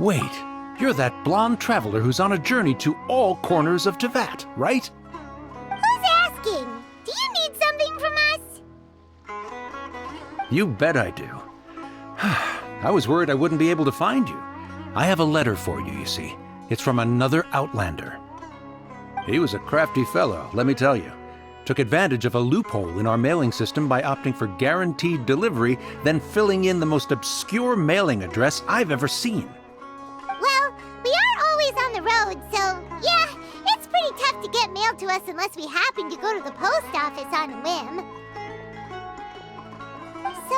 Wait, you're that blonde traveler who's on a journey to all corners of Teyvat, right? Who's asking? Do you need something from us? You bet I do. I was worried I wouldn't be able to find you. I have a letter for you, you see. It's from another Outlander. He was a crafty fellow, let me tell you. Took advantage of a loophole in our mailing system by opting for guaranteed delivery, then filling in the most obscure mailing address I've ever seen. Well, we are always on the road, so yeah, it's pretty tough to get mail to us unless we happen to go to the post office on a whim. So,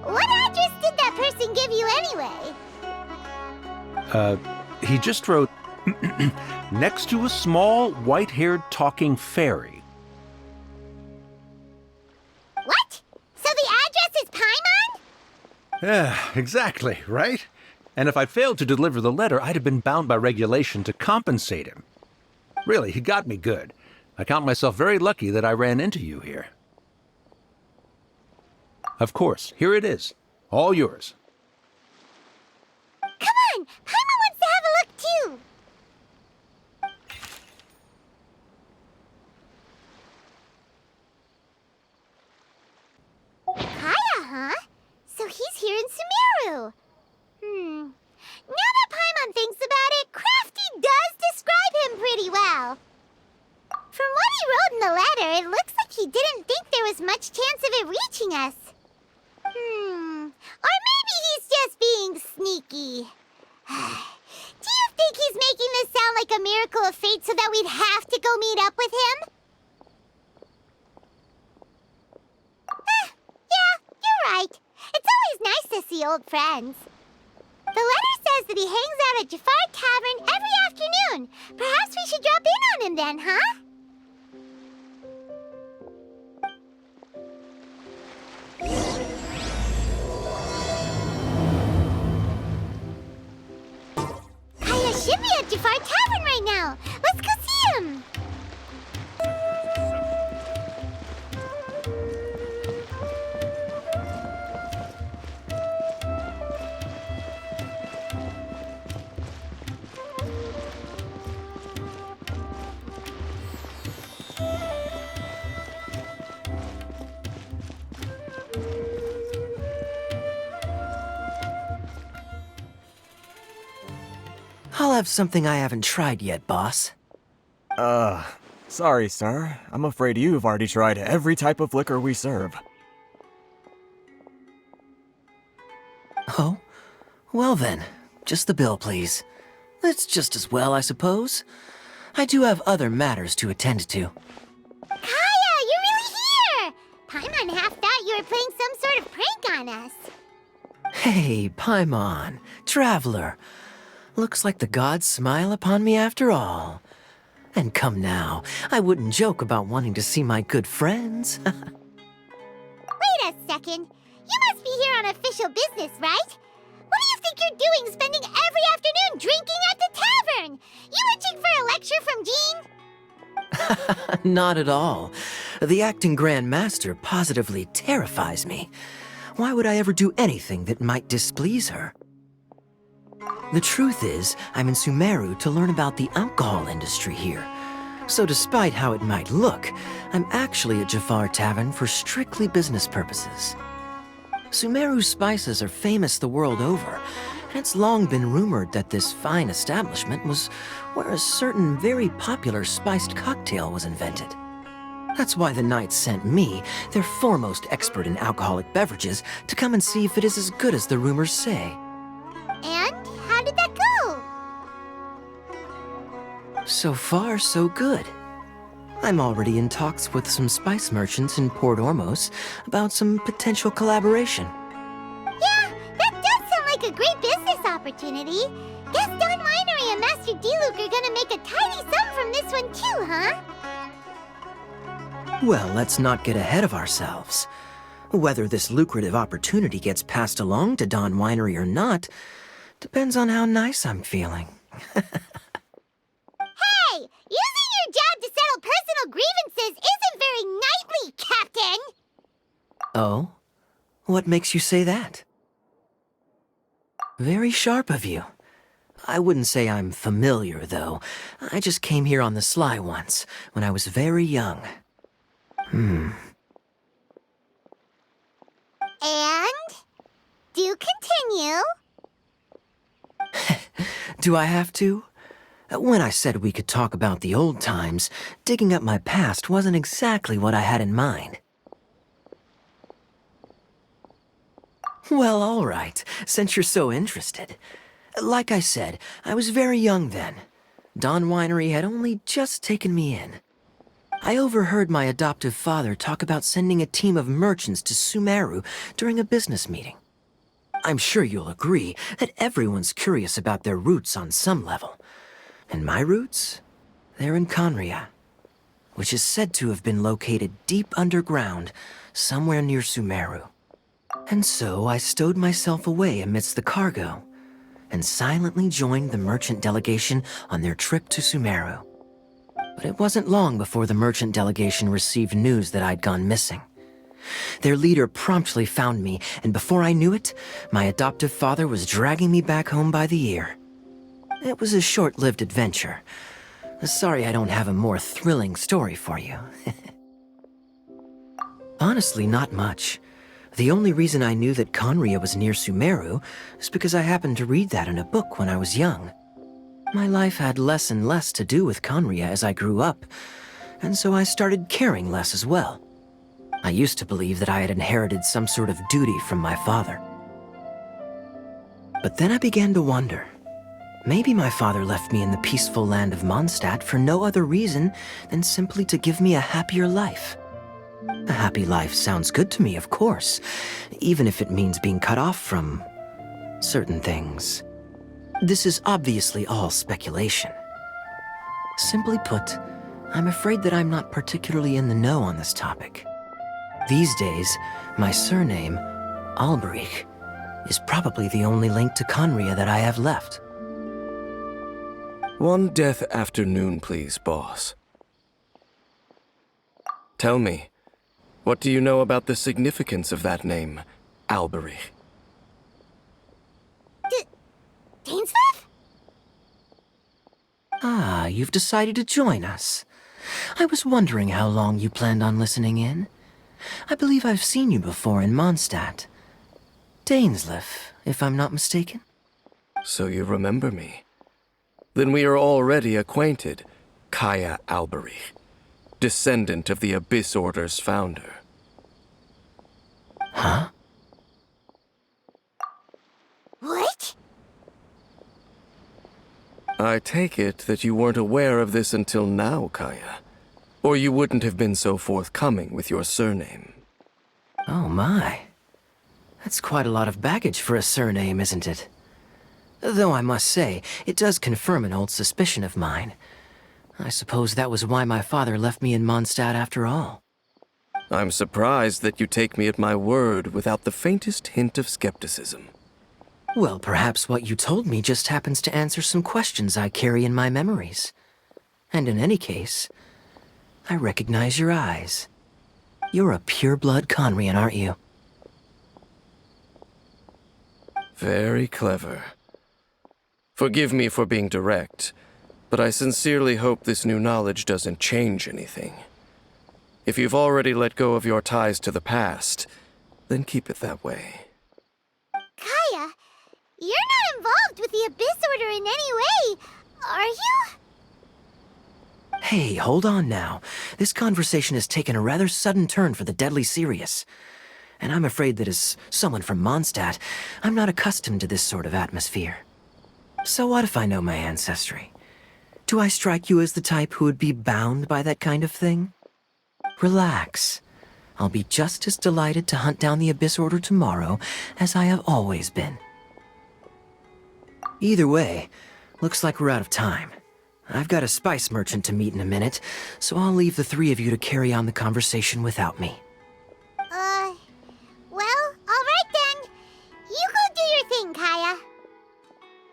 what address did that person give you anyway? He just wrote, next to a small, white-haired talking fairy. What? So the address is Paimon? Yeah, exactly, right? And if I failed to deliver the letter, I'd have been bound by regulation to compensate him. Really, he got me good. I count myself very lucky that I ran into you here. Of course, here it is. All yours. Come on! Paimon wants to have a look, too! Kaya, huh? So he's here in Sumeru. Now that Paimon thinks about it, Crafty does describe him pretty well. From what he wrote in the letter, it looks like he didn't think there was much chance of it reaching us. Or maybe he's just being sneaky. Do you think he's making this sound like a miracle of fate so that we'd have to go meet up with him? Yeah, you're right. It's always nice to see old friends. The letter says that he hangs out at Jafar Tavern every afternoon. Perhaps we should drop in on him then, huh? Kaya should be at Jafar Tavern right now. Let's go see him. I'll have something I haven't tried yet, boss. Sorry, sir. I'm afraid you've already tried every type of liquor we serve. Oh? Well then, just the bill, please. That's just as well, I suppose. I do have other matters to attend to. Kaya, you're really here! Paimon half thought you were playing some sort of prank on us. Hey, Paimon, traveler. Looks like the gods smile upon me after all. And come now, I wouldn't joke about wanting to see my good friends. Wait a second. You must be here on official business, right? What do you think you're doing spending every afternoon drinking at the tavern? You itching for a lecture from Jean? Not at all. The acting Grand Master positively terrifies me. Why would I ever do anything that might displease her? The truth is, I'm in Sumeru to learn about the alcohol industry here. So despite how it might look, I'm actually at Jafar Tavern for strictly business purposes. Sumeru's spices are famous the world over, and it's long been rumored that this fine establishment was where a certain very popular spiced cocktail was invented. That's why the Knights sent me, their foremost expert in alcoholic beverages, to come and see if it is as good as the rumors say. And how did that go? So far, so good. I'm already in talks with some spice merchants in Port Ormos about some potential collaboration. Yeah, that does sound like a great business opportunity. Guess Don Winery and Master D-Luke are gonna make a tidy sum from this one too, huh? Well, let's not get ahead of ourselves. Whether this lucrative opportunity gets passed along to Don Winery or not depends on how nice I'm feeling. Hey, using your job to settle personal grievances isn't very knightly, Captain! Oh? What makes you say that? Very sharp of you. I wouldn't say I'm familiar, though. I just came here on the sly once, when I was very young. And? Do continue. Do I have to? When I said we could talk about the old times, digging up my past wasn't exactly what I had in mind. Well, all right, since you're so interested. Like I said, I was very young then. Dawn Winery had only just taken me in. I overheard my adoptive father talk about sending a team of merchants to Sumeru during a business meeting. I'm sure you'll agree that everyone's curious about their roots on some level. And my roots? They're in Conria, which is said to have been located deep underground, somewhere near Sumeru. And so I stowed myself away amidst the cargo, and silently joined the merchant delegation on their trip to Sumeru. But it wasn't long before the merchant delegation received news that I'd gone missing. Their leader promptly found me, and before I knew it, my adoptive father was dragging me back home by the ear. It was a short-lived adventure. Sorry I don't have a more thrilling story for you. Honestly, not much. The only reason I knew that Conria was near Sumeru is because I happened to read that in a book when I was young. My life had less and less to do with Conria as I grew up, and so I started caring less as well. I used to believe that I had inherited some sort of duty from my father. But then I began to wonder. Maybe my father left me in the peaceful land of Mondstadt for no other reason than simply to give me a happier life. A happy life sounds good to me, of course, even if it means being cut off from certain things. This is obviously all speculation. Simply put, I'm afraid that I'm not particularly in the know on this topic. These days, my surname, Alberich, is probably the only link to Conria that I have left. One death afternoon, please, boss. Tell me, what do you know about the significance of that name, Alberich? Dainsleif? Ah, you've decided to join us. I was wondering how long you planned on listening in. I believe I've seen you before in Mondstadt. Dainsleif, if I'm not mistaken. So you remember me. Then we are already acquainted, Kaya Alberich, descendant of the Abyss Order's founder. Huh? What? I take it that you weren't aware of this until now, Kaya. Or you wouldn't have been so forthcoming with your surname. Oh my. That's quite a lot of baggage for a surname, isn't it? Though I must say, it does confirm an old suspicion of mine. I suppose that was why my father left me in Mondstadt after all. I'm surprised that you take me at my word without the faintest hint of skepticism. Well, perhaps what you told me just happens to answer some questions I carry in my memories. And in any case, I recognize your eyes. You're a pure-blood Conrian, aren't you? Very clever. Forgive me for being direct, but I sincerely hope this new knowledge doesn't change anything. If you've already let go of your ties to the past, then keep it that way. Kaya, you're not involved with the Abyss Order in any way, are you? Hey, hold on now. This conversation has taken a rather sudden turn for the deadly serious. And I'm afraid that as someone from Mondstadt, I'm not accustomed to this sort of atmosphere. So what if I know my ancestry? Do I strike you as the type who would be bound by that kind of thing? Relax. I'll be just as delighted to hunt down the Abyss Order tomorrow as I have always been. Either way, looks like we're out of time. I've got a spice merchant to meet in a minute, so I'll leave the three of you to carry on the conversation without me. Well, alright then. You go do your thing, Kaya.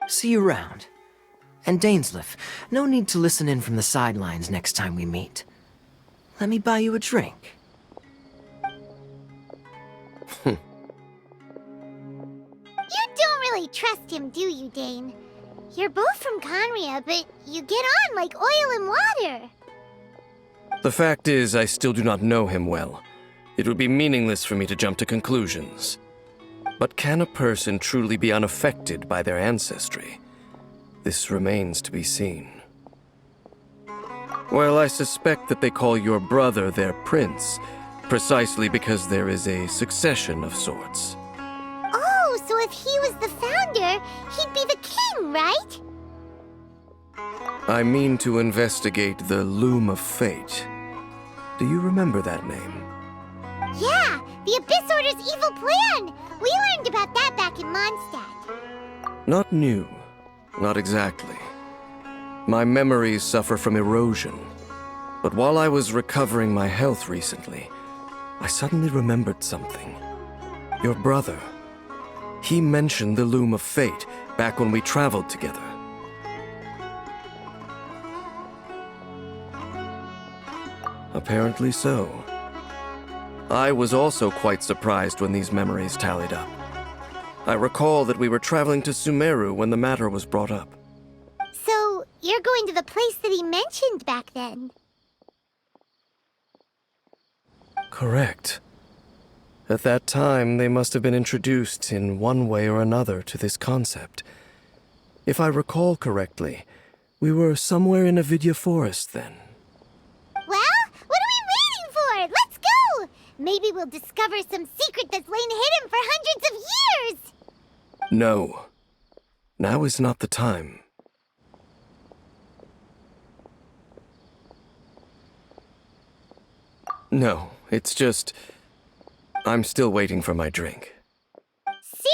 See you around. And Dainsleif, no need to listen in from the sidelines next time we meet. Let me buy you a drink. You don't really trust him, do you, Dane? You're both from Conria, but you get on like oil and water. The fact is, I still do not know him well. It would be meaningless for me to jump to conclusions. But can a person truly be unaffected by their ancestry? This remains to be seen. Well, I suspect that they call your brother their prince, precisely because there is a succession of sorts. Oh, so if he was the founder, he'd be the king, right? I mean to investigate the Loom of Fate. Do you remember that name? Yeah, the Abyss Order's evil plan! We learned about that back in Mondstadt. Not new. Not exactly. My memories suffer from erosion. But while I was recovering my health recently, I suddenly remembered something. Your brother. He mentioned the Loom of Fate back when we traveled together. Apparently so. I was also quite surprised when these memories tallied up. I recall that we were traveling to Sumeru when the matter was brought up. So, you're going to the place that he mentioned back then? Correct. At that time, they must have been introduced in one way or another to this concept. If I recall correctly, we were somewhere in Avidya Forest then. Well, what are we waiting for? Let's go! Maybe we'll discover some secret that's lain hidden for hundreds of years! No. Now is not the time. No, it's just... I'm still waiting for my drink. Seriously?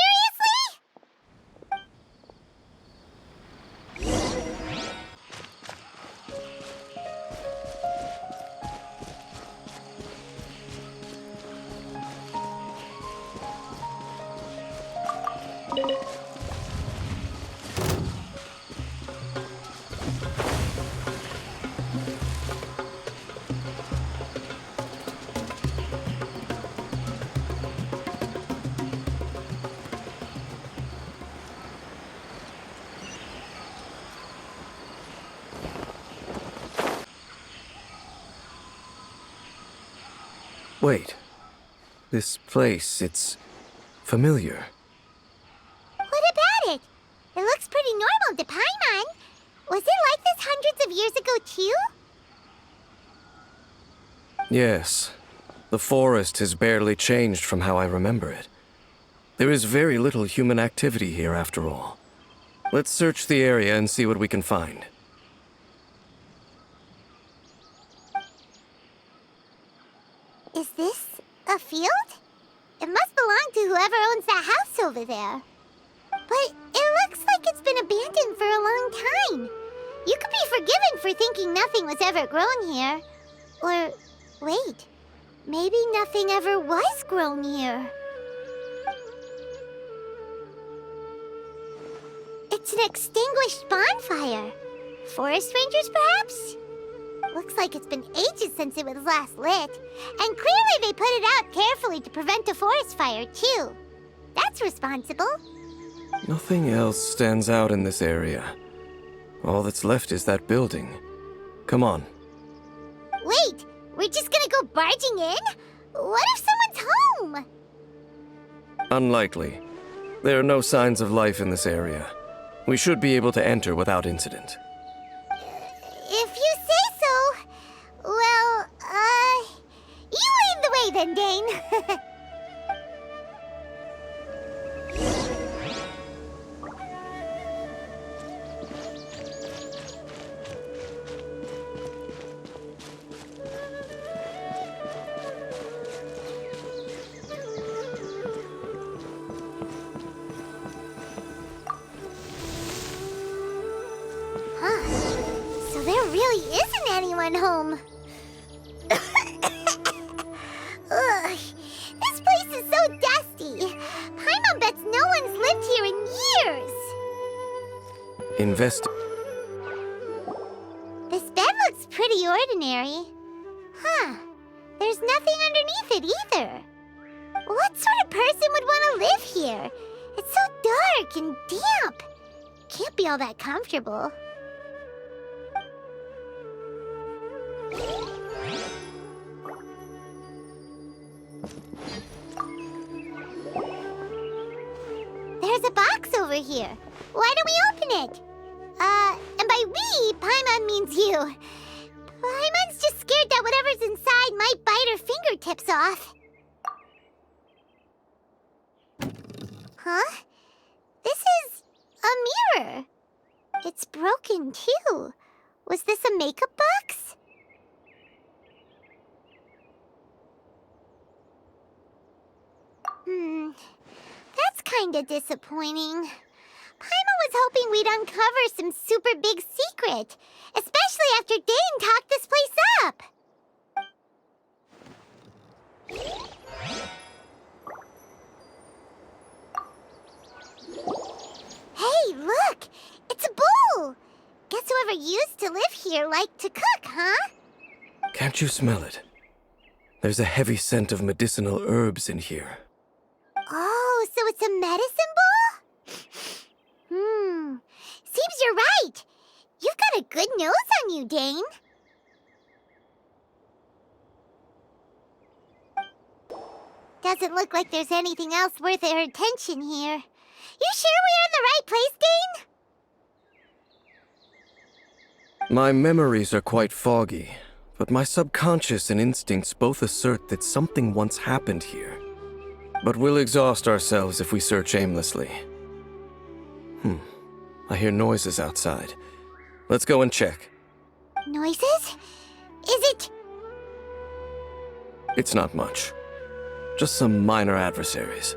Wait. This place, it's familiar. What about it? It looks pretty normal to Paimon. Was it like this hundreds of years ago, too? Yes. The forest has barely changed from how I remember it. There is very little human activity here after all. Let's search the area and see what we can find. Is this a field? It must belong to whoever owns that house over there. But it looks like it's been abandoned for a long time. You could be forgiven for thinking nothing was ever grown here. Or, wait, maybe nothing ever was grown here. It's an extinguished bonfire. Forest rangers, perhaps? Looks like it's been ages since it was last lit. And clearly they put it out carefully to prevent a forest fire, too. That's responsible. Nothing else stands out in this area. All that's left is that building. Come on. Wait, we're just gonna go barging in? What if someone's home? Unlikely. There are no signs of life in this area. We should be able to enter without incident. If you say so. Well, you lead the way then, Dane. So there really isn't anyone home. Ugh, this place is so dusty. Paimon bets no one's lived here in years. This bed looks pretty ordinary. Huh. There's nothing underneath it either. What sort of person would want to live here? It's so dark and damp. can't be all that comfortable. There's a box over here. Why don't we open it? And by we, Paimon means you. Paimon's just scared that whatever's inside might bite her fingertips off. Huh? This is a mirror. It's broken, too. Was this a makeup box? That's kinda disappointing. Paimon was hoping we'd uncover some super big secret, especially after Dane talked this place up. Hey, look! It's a bowl! Guess whoever used to live here liked to cook, huh? Can't you smell it? There's a heavy scent of medicinal herbs in here. Oh, so it's a medicine bowl? Seems you're right. You've got a good nose on you, Dane. Doesn't look like there's anything else worth our attention here. You sure we're in the right place, Dane? My memories are quite foggy, but my subconscious and instincts both assert that something once happened here. But we'll exhaust ourselves if we search aimlessly. I hear noises outside. Let's go and check. Noises? Is it... It's not much. Just some minor adversaries.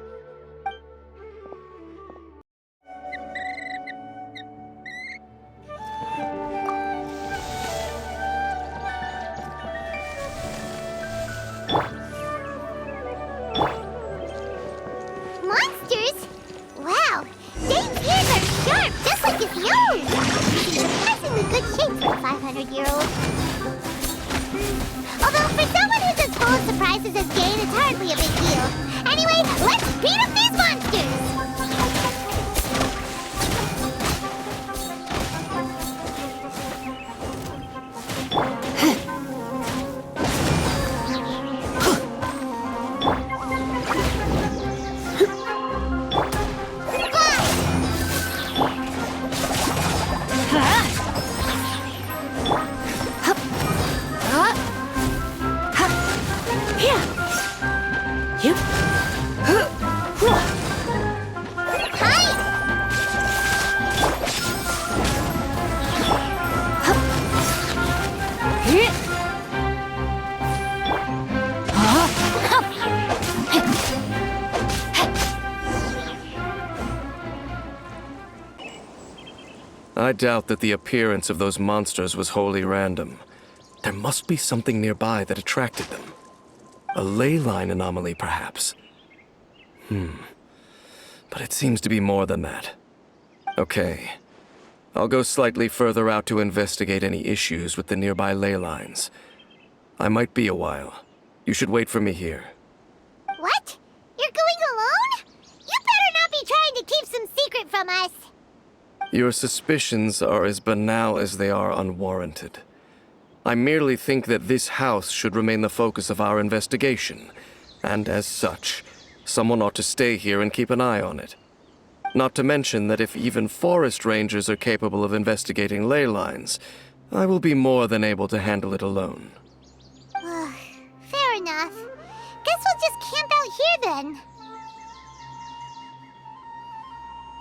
monsters? Wow, Dane's ears are sharp, just like his nose. He's in surprisingly good shape for a 500-year-old. Although for someone who's as full of surprises as Dane, it's hardly a big deal. Anyway, let's beat up these monsters! I doubt that the appearance of those monsters was wholly random. There must be something nearby that attracted them. A ley line anomaly, perhaps. But it seems to be more than that. Okay. I'll go slightly further out to investigate any issues with the nearby ley lines. I might be a while. You should wait for me here. What? You're going alone? You better not be trying to keep some secret from us. Your suspicions are as banal as they are unwarranted. I merely think that this house should remain the focus of our investigation, and as such, someone ought to stay here and keep an eye on it. Not to mention that if even forest rangers are capable of investigating ley lines, I will be more than able to handle it alone. Fair enough. Guess we'll just camp out here then.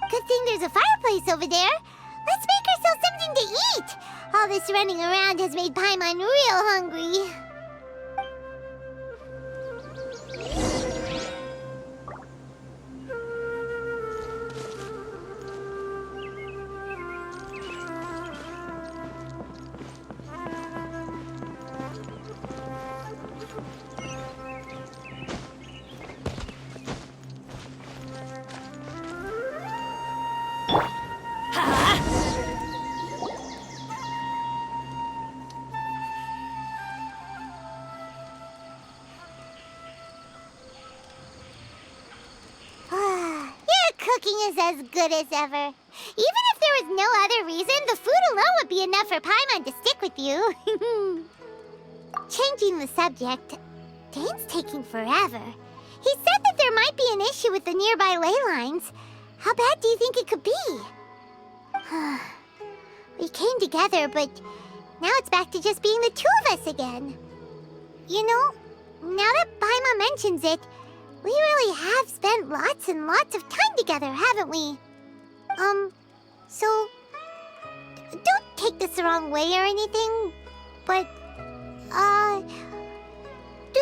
Good thing there's a fireplace over there. Let's make ourselves something to eat. All this running around has made Paimon real hungry. Cooking is as good as ever. Even if there there was no other reason, the food alone would be enough for Paimon to stick with you. Changing the subject, Dane's taking forever. He said that there might be an issue with the nearby ley lines. How bad do you think it could be? We came together, but now it's back to just being the two of us again. You know, now that Paimon mentions it, we really have spent lots and lots of time together, haven't we? So, don't take this the wrong way or anything, but, do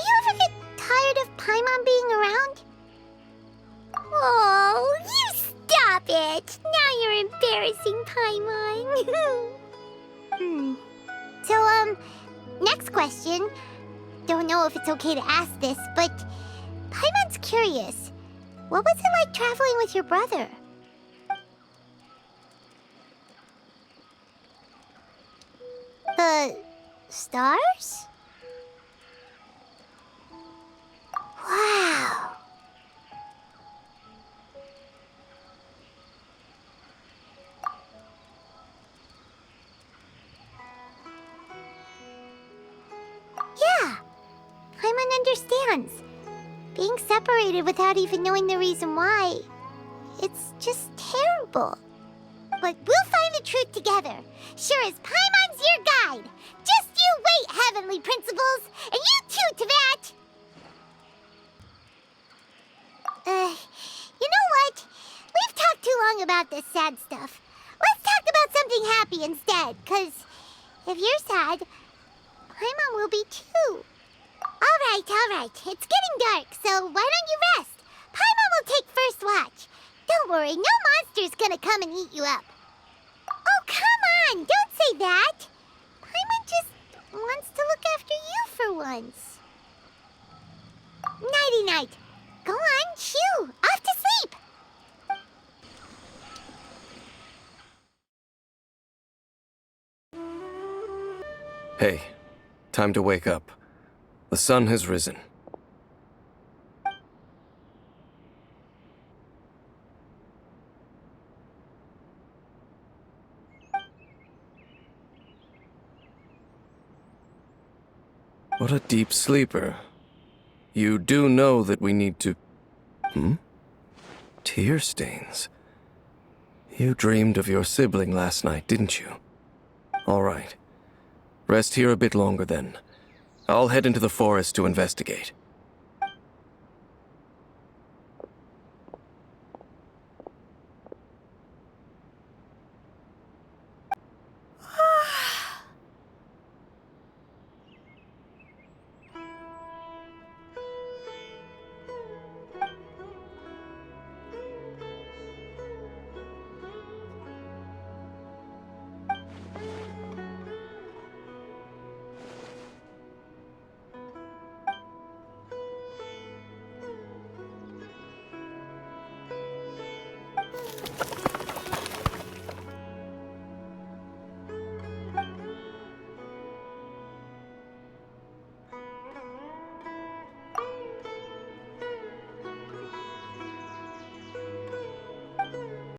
you ever get tired of Paimon being around? Oh, you stop it! Now you're embarrassing Paimon. So, next question. Don't know if it's okay to ask this, but Paimon's curious. What was it like traveling with your brother? The stars? Wow. Yeah, Paimon understands. Being separated without even knowing the reason why, it's just terrible. But we'll find the truth together. Sure as Paimon's your guide. Just you wait, Heavenly Principles, and you too, Teyvat! You know what? We've talked too long about this sad stuff. Let's talk about something happy instead, 'cause if you're sad, Paimon will be too. All right. It's getting dark, so why don't you rest? Paimon will take first watch. Don't worry, no monster's gonna come and eat you up. Oh, come on! Don't say that! Paimon just wants to look after you for once. Nighty-night. Go on, shoo! Off to sleep! Hey, time to wake up. The sun has risen. What a deep sleeper. You do know that we need to... Tear stains. You dreamed of your sibling last night, didn't you? All right. Rest here a bit longer then. I'll head into the forest to investigate.